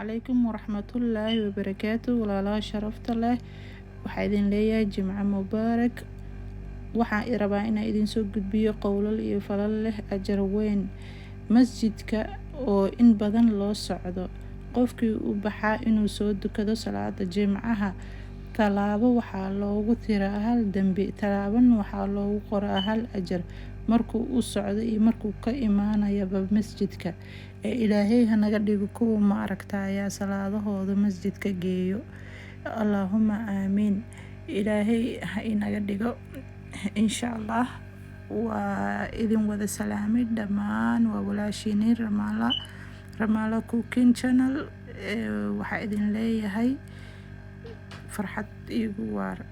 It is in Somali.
calaykum waraxmatullaahi wabarakaatu. Walaalaha sharafta leh, waxaa idin leeyahay jimco mubaarak. Waxaan rabaa inaan idin soo gudbiyo qowlal iyo falal leh ajar weyn. Masjidka oo in badan loo socdo, qofkii u baxaa inuu soo dukado salaada jimcaha, talaabo waxaa loogu tiraa hal dembi, talaaban waxaa loogu qoraa hal ajar markuu u socdo iyo markuu ka imaanayaba masjidka. Ilaahay ha naga dhigo kuwa maaragtaya salaadahooda masjidka geeyo. Allahumma aamiin. Ilaahay ha inaga dhigo insha Allah. Waa idin wada salaamay dhammaan, waa walaashiin Ramaala Cooking Channel. Waxaa idin leeyahay farxad igu waar.